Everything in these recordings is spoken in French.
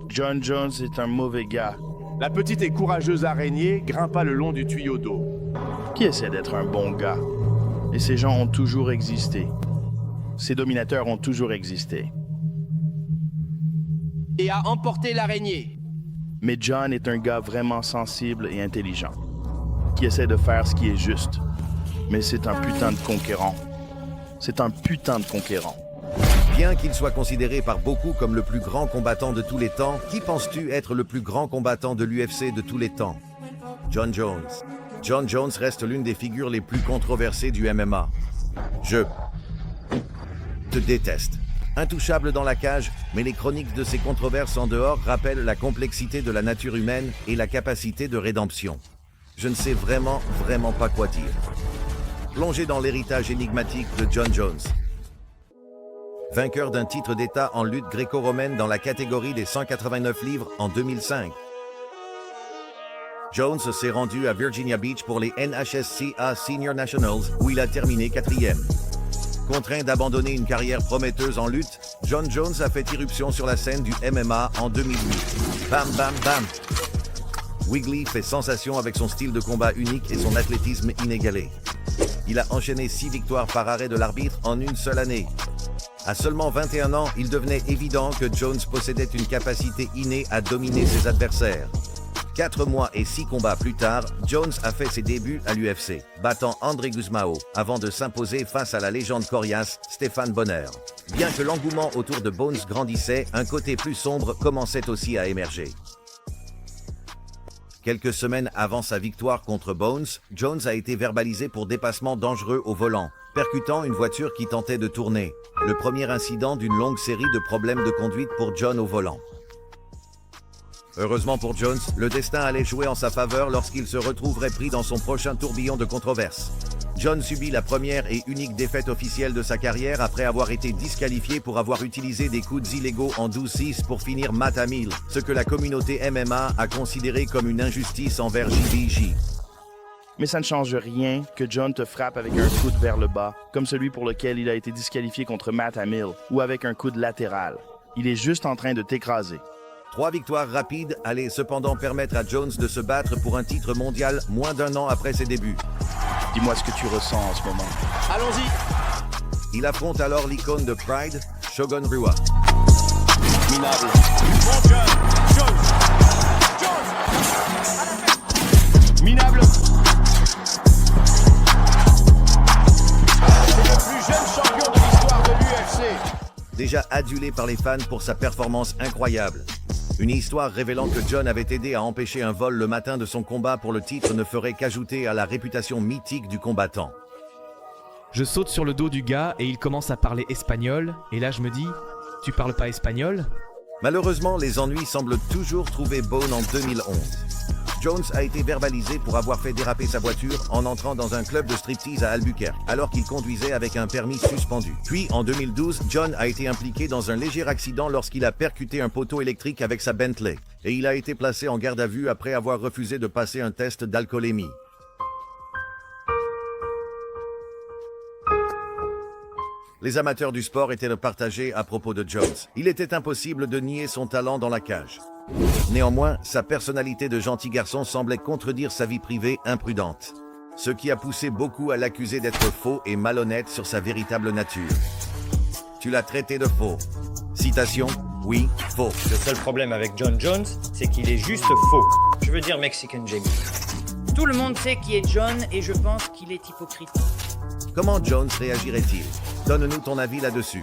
John Jones est un mauvais gars La petite et courageuse araignée grimpa le long du tuyau d'eau. qui essaie d'être un bon gars. Et ces gens ont toujours existé. Ces dominateurs ont toujours existé. Et a emporté l'araignée. Mais John est un gars vraiment sensible et intelligent, qui essaie de faire ce qui est juste. Mais c'est un putain de conquérant. C'est un putain de conquérant. Bien qu'il soit considéré par beaucoup comme le plus grand combattant de tous les temps, qui penses-tu être le plus grand combattant de l'UFC de tous les temps? John Jones. John Jones reste l'une des figures les plus controversées du MMA. Je te déteste. Intouchable dans la cage, mais les chroniques de ces controverses en dehors rappellent la complexité de la nature humaine et la capacité de rédemption. Je ne sais vraiment pas quoi dire. Plongé dans l'héritage énigmatique de John Jones. Vainqueur d'un titre d'État en lutte gréco-romaine dans la catégorie des 189 livres en 2005. Jones s'est rendu à Virginia Beach pour les NHSCA Senior Nationals où il a terminé 4e. Contraint d'abandonner une carrière prometteuse en lutte, John Jones a fait irruption sur la scène du MMA en 2008. Bam bam bam! Wiggly fait sensation avec son style de combat unique et son athlétisme inégalé. Il a enchaîné 6 victoires par arrêt de l'arbitre en une seule année. À seulement 21 ans, il devenait évident que Jones possédait une capacité innée à dominer ses adversaires. 4 mois et 6 combats plus tard, Jones a fait ses débuts à l'UFC, battant André Guzmão, avant de s'imposer face à la légende coriace Stéphane Bonner. Bien que l'engouement autour de Bones grandissait, un côté plus sombre commençait aussi à émerger. Quelques semaines avant sa victoire contre Bones, Jones a été verbalisé pour dépassement dangereux au volant, percutant une voiture qui tentait de tourner. Le premier incident d'une longue série de problèmes de conduite pour John au volant. Heureusement pour Jones, le destin allait jouer en sa faveur lorsqu'il se retrouverait pris dans son prochain tourbillon de controverses. John subit la première et unique défaite officielle de sa carrière après avoir été disqualifié pour avoir utilisé des coudes illégaux en 12-6 pour finir Matt Hamill, ce que la communauté MMA a considéré comme une injustice envers JBJ. Mais ça ne change rien que John te frappe avec un coude vers le bas, comme celui pour lequel il a été disqualifié contre Matt Hamill, ou avec un coude latéral. Il est juste en train de t'écraser. 3 victoires rapides allaient cependant permettre à Jones de se battre pour un titre mondial moins d'1 an après ses débuts. Dis-moi ce que tu ressens en ce moment. Allons-y. Il affronte alors l'icône de Pride, Shogun Rua. Minable. Bon Jones. Minable. C'est le plus jeune champion de l'histoire de l'UFC. Déjà adulé par les fans pour sa performance incroyable. Une histoire révélant que John avait aidé à empêcher un vol le matin de son combat pour le titre ne ferait qu'ajouter à la réputation mythique du combattant. Je saute sur le dos du gars et il commence à parler espagnol. Et là je me dis, tu parles pas espagnol? Malheureusement, les ennuis semblent toujours trouver Bone en 2011. Jones a été verbalisé pour avoir fait déraper sa voiture en entrant dans un club de striptease à Albuquerque, alors qu'il conduisait avec un permis suspendu. Puis, en 2012, John a été impliqué dans un léger accident lorsqu'il a percuté un poteau électrique avec sa Bentley, et il a été placé en garde à vue après avoir refusé de passer un test d'alcoolémie. Les amateurs du sport étaient partagés à propos de Jones. Il était impossible de nier son talent dans la cage. Néanmoins, sa personnalité de gentil garçon semblait contredire sa vie privée imprudente, ce qui a poussé beaucoup à l'accuser d'être faux et malhonnête sur sa véritable nature. Tu l'as traité de faux. Citation, oui, faux. Le seul problème avec John Jones, c'est qu'il est juste faux. Je veux dire Mexican Jamie. Tout le monde sait qui est John et je pense qu'il est hypocrite. Comment Jones réagirait-il? Donne-nous ton avis là-dessus.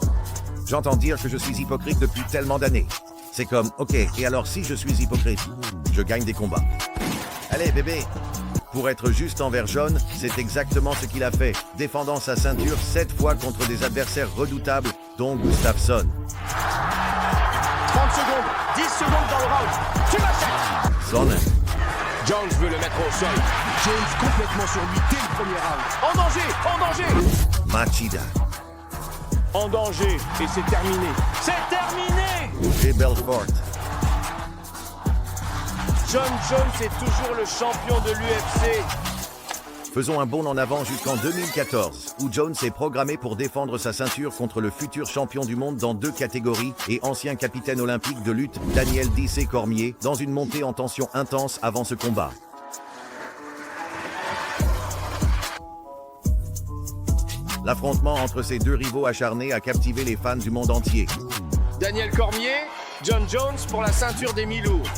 J'entends dire que je suis hypocrite depuis tellement d'années. C'est comme, ok, et alors si je suis hypocrite, je gagne des combats. Allez bébé! Pour être juste envers John, c'est exactement ce qu'il a fait, défendant sa ceinture 7 fois contre des adversaires redoutables, dont Gustafsson. 30 secondes, 10 secondes dans le round. Tu m'achètes! Sonnen. Jones veut le mettre au sol. Jones complètement sur lui dès le premier round. En danger, en danger! Machida. En danger, et c'est terminé. C'est terminé! Et Belfort. John Jones est toujours le champion de l'UFC. Faisons un bond en avant jusqu'en 2014, où Jones est programmé pour défendre sa ceinture contre le futur champion du monde dans 2 catégories et ancien capitaine olympique de lutte Daniel D.C. Cormier, dans une montée en tension intense avant ce combat. L'affrontement entre ces 2 rivaux acharnés a captivé les fans du monde entier. Daniel Cormier, John Jones pour la ceinture des mi-lourds.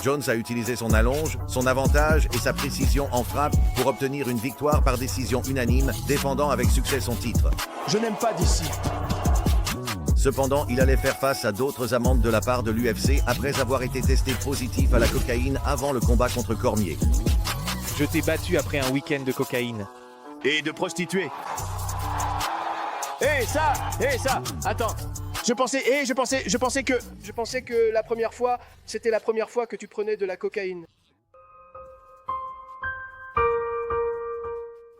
Jones a utilisé son allonge, son avantage et sa précision en frappe pour obtenir une victoire par décision unanime, défendant avec succès son titre. Je n'aime pas d'ici. Cependant, il allait faire face à d'autres amendes de la part de l'UFC après avoir été testé positif à la cocaïne avant le combat contre Cormier. Je t'ai battu après un week-end de cocaïne. Et de prostituées. Ça, attends. Je pensais que la première fois, c'était la première fois que tu prenais de la cocaïne.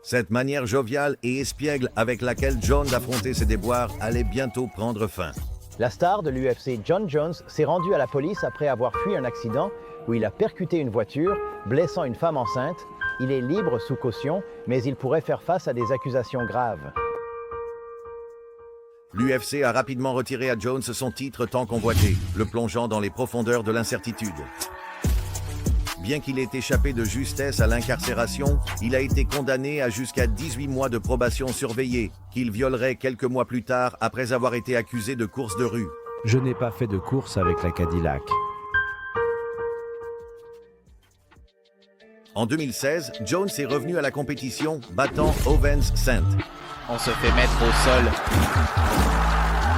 Cette manière joviale et espiègle avec laquelle Jones affrontait ses déboires allait bientôt prendre fin. La star de l'UFC, John Jones, s'est rendu à la police après avoir fui un accident où il a percuté une voiture, blessant une femme enceinte. Il est libre sous caution, mais il pourrait faire face à des accusations graves. L'UFC a rapidement retiré à Jones son titre tant convoité, le plongeant dans les profondeurs de l'incertitude. Bien qu'il ait échappé de justesse à l'incarcération, il a été condamné à jusqu'à 18 mois de probation surveillée, qu'il violerait quelques mois plus tard après avoir été accusé de course de rue. Je n'ai pas fait de course avec la Cadillac. En 2016, Jones est revenu à la compétition, battant Owens St. On se fait mettre au sol.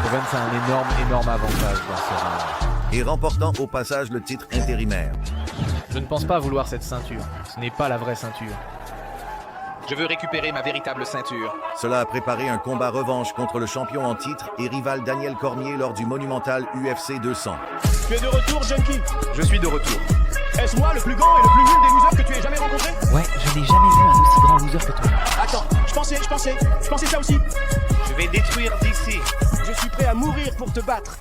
Owens a un énorme avantage dans ce round. Et remportant au passage le titre intérimaire. Je ne pense pas vouloir cette ceinture. Ce n'est pas la vraie ceinture. Je veux récupérer ma véritable ceinture. Cela a préparé un combat revanche contre le champion en titre et rival Daniel Cormier lors du monumental UFC 200. Tu es de retour, Junkie? Je suis de retour. Est-ce moi le plus grand et le plus nul des losers que tu aies jamais rencontré? Ouais, je n'ai jamais vu un aussi grand loser que toi. Attends, je pensais ça aussi. Je vais détruire DC. Je suis prêt à mourir pour te battre.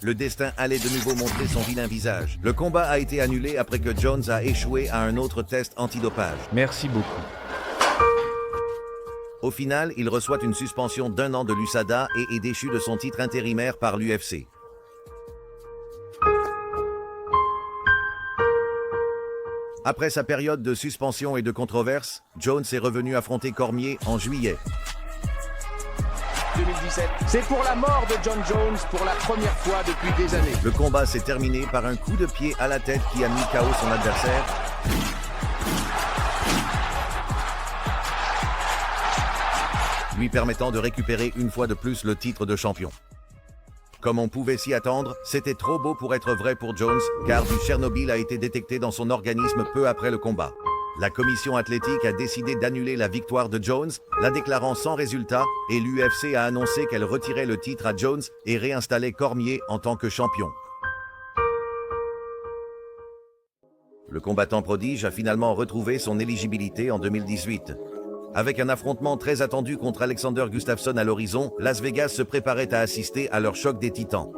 Le destin allait de nouveau montrer son vilain visage. Le combat a été annulé après que Jones a échoué à un autre test antidopage. Merci beaucoup. Au final, il reçoit une suspension d'1 an de l'USADA et est déchu de son titre intérimaire par l'UFC. Après sa période de suspension et de controverse, Jones est revenu affronter Cormier en juillet. 2017. C'est pour la mort de John Jones pour la première fois depuis des années. Le combat s'est terminé par un coup de pied à la tête qui a mis KO son adversaire. Lui permettant de récupérer une fois de plus le titre de champion. Comme on pouvait s'y attendre, c'était trop beau pour être vrai pour Jones, car du Tchernobyl a été détecté dans son organisme peu après le combat. La commission athlétique a décidé d'annuler la victoire de Jones, la déclarant sans résultat, et l'UFC a annoncé qu'elle retirait le titre à Jones et réinstallait Cormier en tant que champion. Le combattant prodige a finalement retrouvé son éligibilité en 2018. Avec un affrontement très attendu contre Alexander Gustafsson à l'horizon, Las Vegas se préparait à assister à leur choc des titans.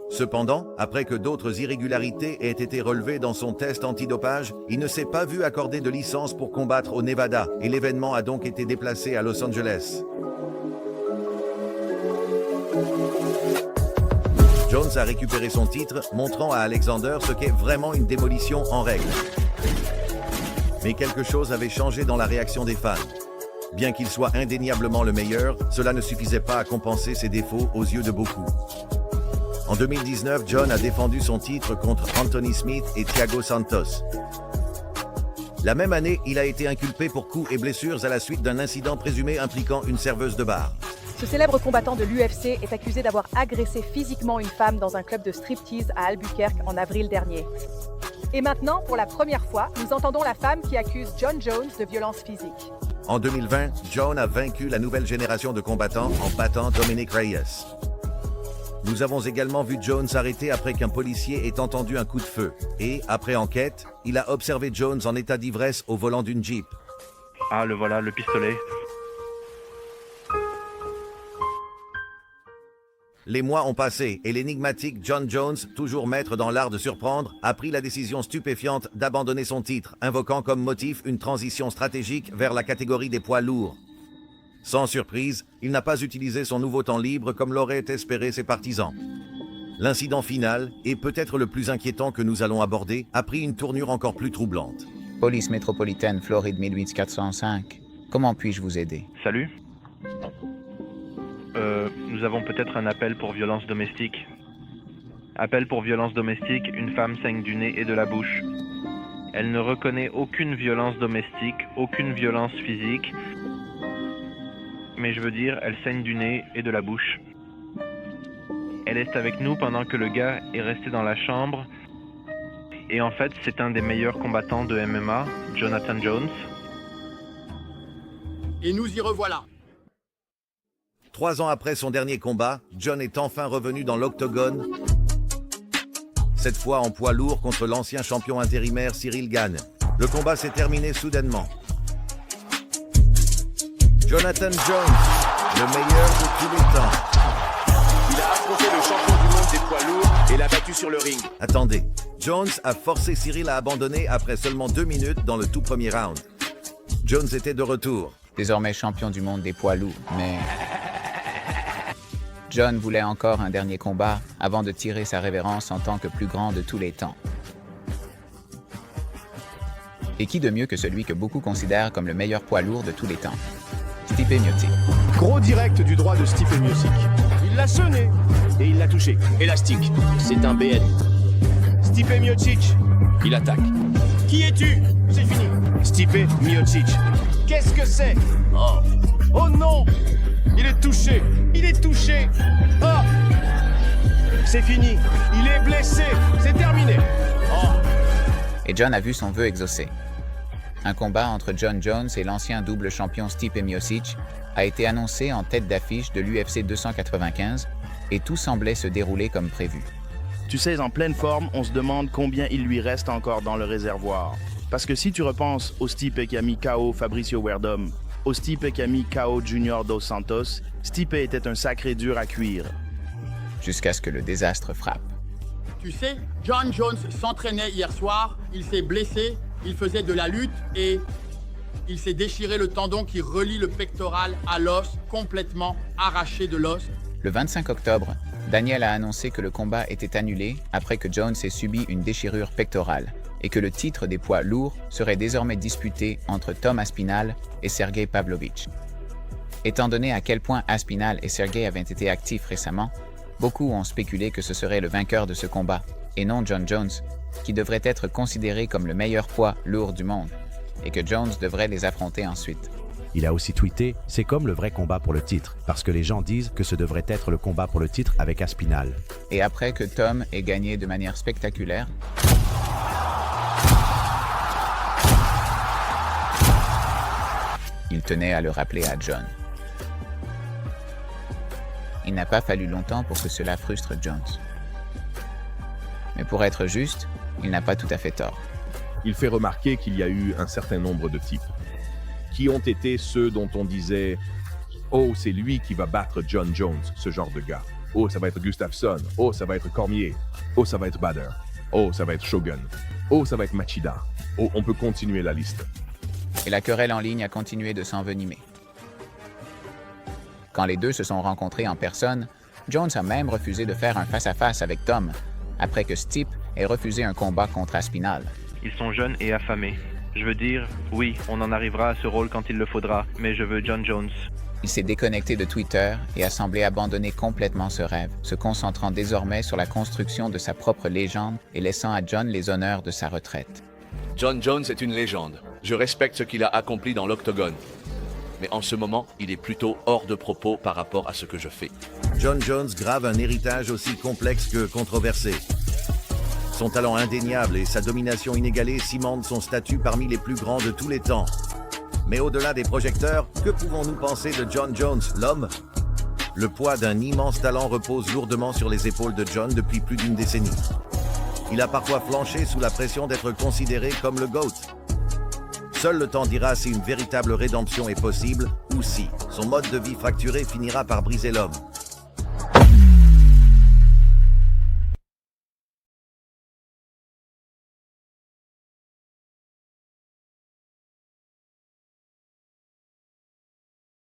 Cependant, après que d'autres irrégularités aient été relevées dans son test antidopage, il ne s'est pas vu accorder de licence pour combattre au Nevada et l'événement a donc été déplacé à Los Angeles. Jones a récupéré son titre, montrant à Alexander ce qu'est vraiment une démolition en règle. Mais quelque chose avait changé dans la réaction des fans. Bien qu'il soit indéniablement le meilleur, cela ne suffisait pas à compenser ses défauts aux yeux de beaucoup. En 2019, John a défendu son titre contre Anthony Smith et Thiago Santos. La même année, il a été inculpé pour coups et blessures à la suite d'un incident présumé impliquant une serveuse de bar. Ce célèbre combattant de l'UFC est accusé d'avoir agressé physiquement une femme dans un club de striptease à Albuquerque en avril dernier. Et maintenant, pour la première fois, nous entendons la femme qui accuse John Jones de violence physique. En 2020, John a vaincu la nouvelle génération de combattants en battant Dominic Reyes. Nous avons également vu Jones arrêté après qu'un policier ait entendu un coup de feu. Et, après enquête, il a observé Jones en état d'ivresse au volant d'une Jeep. Ah, le voilà, le pistolet. Les mois ont passé et l'énigmatique Jon Jones, toujours maître dans l'art de surprendre, a pris la décision stupéfiante d'abandonner son titre, invoquant comme motif une transition stratégique vers la catégorie des poids lourds. Sans surprise, il n'a pas utilisé son nouveau temps libre comme l'auraient espéré ses partisans. L'incident final, et peut-être le plus inquiétant que nous allons aborder, a pris une tournure encore plus troublante. Police métropolitaine Floride 18405. Comment puis-je vous aider? Salut. Nous avons peut-être un appel pour violence domestique. Appel pour violence domestique, une femme saigne du nez et de la bouche. Elle ne reconnaît aucune violence domestique, aucune violence physique. Mais je veux dire, elle saigne du nez et de la bouche. Elle est avec nous pendant que le gars est resté dans la chambre. Et en fait, c'est un des meilleurs combattants de MMA, Jonathan Jones. Et nous y revoilà. 3 ans après son dernier combat, Jon est enfin revenu dans l'octogone, cette fois en poids lourd contre l'ancien champion intérimaire Cyril Gane. Le combat s'est terminé soudainement. Jonathan Jones, le meilleur de tous les temps. Il a affronté le champion du monde des poids lourds et l'a battu sur le ring. Attendez, Jones a forcé Cyril à abandonner après seulement 2 minutes dans le tout premier round. Jones était de retour. Désormais champion du monde des poids lourds, mais... Jon voulait encore un dernier combat avant de tirer sa révérence en tant que plus grand de tous les temps. Et qui de mieux que celui que beaucoup considèrent comme le meilleur poids lourd de tous les temps? Stipe Miocic. Gros direct du droit de Stipe Miocic. Il l'a sonné et il l'a touché. Élastique, c'est un BN. Stipe Miocic, il attaque. Qui es-tu? C'est fini. Stipe Miocic. Qu'est-ce que c'est? Oh non! Il est touché! Il est touché! Oh! C'est fini! Il est blessé! C'est terminé! Oh! Et Jon a vu son vœu exaucé. Un combat entre Jon Jones et l'ancien double champion Stipe Miocic a été annoncé en tête d'affiche de l'UFC 295 et tout semblait se dérouler comme prévu. Tu sais, en pleine forme, on se demande combien il lui reste encore dans le réservoir. Parce que si tu repenses au Stipe qui a mis KO Fabricio Werdum, au Stipe qui a mis KO Junior Dos Santos, Stipe était un sacré dur à cuire. Jusqu'à ce que le désastre frappe. Tu sais, Jon Jones s'entraînait hier soir, il s'est blessé, il faisait de la lutte et il s'est déchiré le tendon qui relie le pectoral à l'os, complètement arraché de l'os. Le 25 octobre, Daniel a annoncé que le combat était annulé après que Jones ait subi une déchirure pectorale et que le titre des poids lourds serait désormais disputé entre Tom Aspinall et Sergey Pavlovich. Étant donné à quel point Aspinall et Sergey avaient été actifs récemment, beaucoup ont spéculé que ce serait le vainqueur de ce combat, et non Jon Jones, qui devrait être considéré comme le meilleur poids lourd du monde, et que Jones devrait les affronter ensuite. Il a aussi tweeté « C'est comme le vrai combat pour le titre, parce que les gens disent que ce devrait être le combat pour le titre avec Aspinall. » Et après que Tom ait gagné de manière spectaculaire, il tenait à le rappeler à Jon. Il n'a pas fallu longtemps pour que cela frustre Jones. Mais pour être juste, il n'a pas tout à fait tort. Il fait remarquer qu'il y a eu un certain nombre de types qui ont été ceux dont on disait « Oh, c'est lui qui va battre Jon Jones, ce genre de gars. Oh, ça va être Gustafsson. Oh, ça va être Cormier. Oh, ça va être Bader. Oh, ça va être Shogun. Oh, ça va être Machida. Oh, on peut continuer la liste. » Et la querelle en ligne a continué de s'envenimer. Quand les deux se sont rencontrés en personne, Jones a même refusé de faire un face-à-face avec Tom, après que Stipe ait refusé un combat contre Aspinall. Ils sont jeunes et affamés. Je veux dire, oui, on en arrivera à ce rôle quand il le faudra, mais je veux Jon Jones. Il s'est déconnecté de Twitter et a semblé abandonner complètement ce rêve, se concentrant désormais sur la construction de sa propre légende et laissant à Jon les honneurs de sa retraite. Jon Jones est une légende. Je respecte ce qu'il a accompli dans l'octogone. Mais en ce moment, il est plutôt hors de propos par rapport à ce que je fais. Jon Jones grave un héritage aussi complexe que controversé. Son talent indéniable et sa domination inégalée cimentent son statut parmi les plus grands de tous les temps. Mais au-delà des projecteurs, que pouvons-nous penser de Jon Jones, l'homme? Le poids d'un immense talent repose lourdement sur les épaules de Jon depuis plus d'une décennie. Il a parfois flanché sous la pression d'être considéré comme le GOAT. Seul le temps dira si une véritable rédemption est possible ou si son mode de vie fracturé finira par briser l'homme.